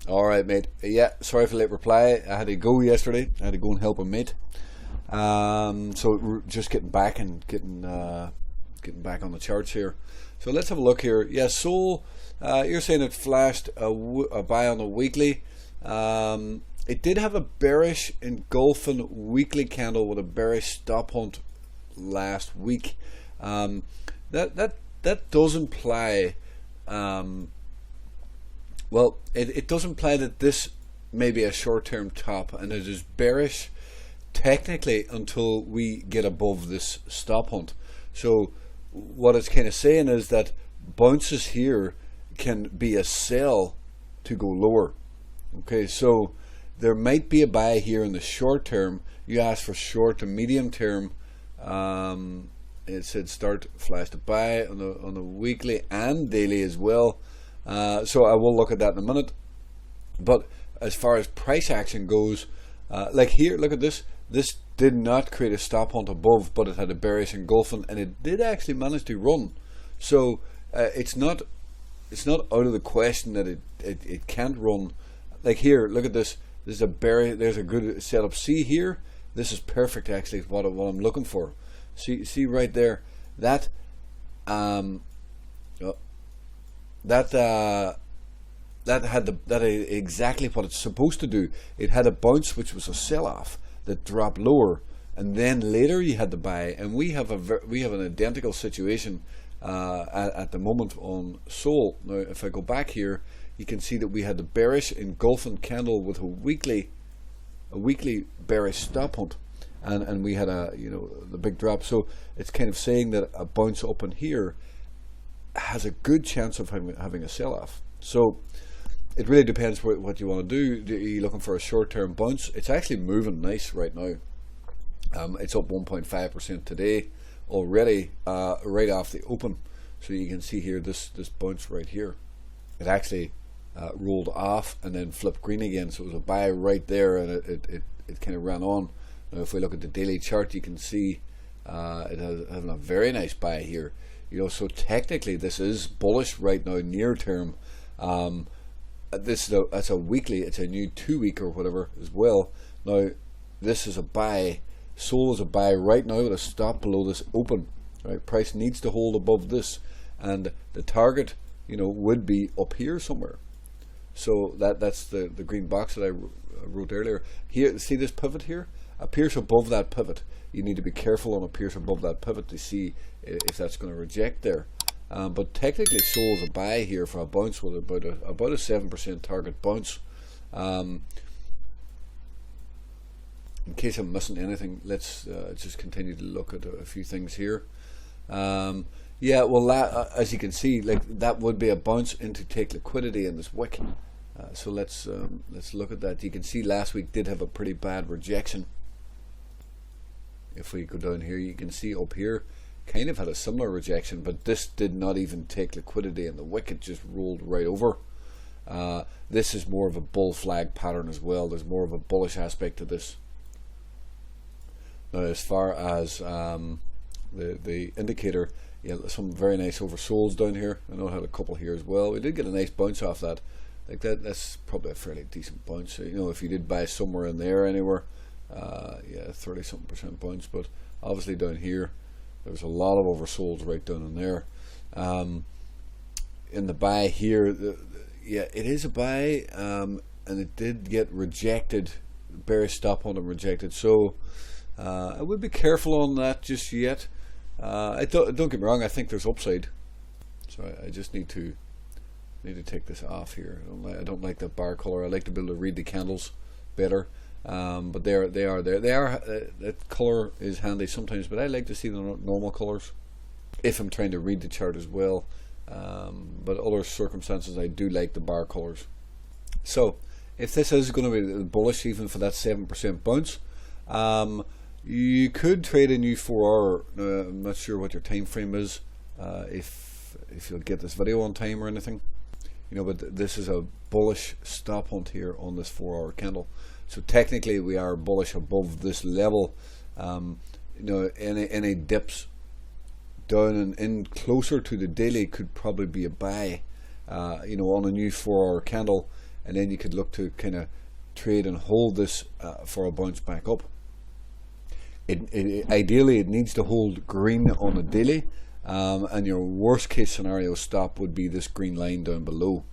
Alright, mate. Yeah, sorry for late reply. I had to go yesterday. I had to go and help a mate. So we're just getting back and getting back on the charts here. So let's have a look here. Yeah, Sol, you're saying it flashed a buy on the weekly. It did have a bearish engulfing weekly candle with a bearish stop hunt last week. That does imply, well, it does imply that this may be a short-term top, and it is bearish technically until we get above this stop hunt. So what it's kind of saying is that bounces here can be a sell to go lower. Okay, so there might be a buy here in the short term. You asked for short to medium term. It said start flash to buy on the weekly and daily as well. So I will look at that in a minute. But as far as price action goes, like here, look at this. This did not create a stop hunt above, but it had a bearish engulfing, and it did actually manage to run. So it's not out of the question that it can't run. Like here, look at this. There's a good setup. See here, this is perfect actually. What I'm looking for. See right there. That had exactly what it's supposed to do. It had a bounce, which was a sell-off that dropped lower, and then later you had to buy. And we have an identical situation at the moment on Sol. Now, if I go back here, you can see that we had the bearish engulfing candle with a weekly bearish stop hunt, and we had the big drop. So it's kind of saying that a bounce up in here has a good chance of having a sell-off. So it really depends what you want to do. Are you looking for a short-term bounce? It's actually moving nice right now. It's up 1.5% today already, right off the open. So you can see here this bounce right here. It actually rolled off and then flipped green again. So it was a buy right there, and it kind of ran on. Now if we look at the daily chart, you can see it has having a very nice buy here. So technically this is bullish right now, near term. That's a weekly. It's a new 2-week or whatever as well. Now this is a buy. Sol is a buy right now with a stop below this open. Right, price needs to hold above this, and the target, would be up here somewhere. So that's the green box that I wrote earlier. Here, see this pivot here? Appears above that pivot. You need to be careful on appears above that pivot to see if that's going to reject there. But technically, Sol is a buy here for a bounce with about a 7% target bounce. In case I'm missing anything, let's just continue to look at a few things here. Yeah, well, as you can see, like that would be a bounce into take liquidity in this wick. So let's look at that. You can see last week did have a pretty bad rejection. If we go down here, you can see up here kind of had a similar rejection, but this did not even take liquidity, and the wick just rolled right over. This is more of a bull flag pattern as well. There's more of a bullish aspect to this. Now, as far as the indicator, yeah, some very nice oversolds down here. I know I had a couple here as well. We did get a nice bounce off that. Like that's probably a fairly decent bounce. So, if you did buy somewhere in there anywhere, yeah, 30-something% bounce. But obviously down here, there was a lot of oversolds right down in there. In the buy here, yeah, it is a buy, and it did get rejected. Bearish stop on it rejected. So I would be careful on that just yet. Don't get me wrong. I think there's upside. So I just need to take this off here. I don't like that bar color. I like to be able to read the candles better. But they are there. That color is handy sometimes, but I like to see the normal colors if I'm trying to read the chart as well. But other circumstances, I do like the bar colors. So if this is going to be bullish, even for that 7% bounce, you could trade a new 4-hour. I'm not sure what your time frame is, if you'll get this video on time or anything, but this is a bullish stop hunt here on this 4-hour candle. So technically we are bullish above this level. Any dips down and in closer to the daily could probably be a buy, you know, on a new 4-hour candle, and then you could look to kind of trade and hold this for a bounce back up. Ideally, it needs to hold green on a daily, and your worst case scenario stop would be this green line down below.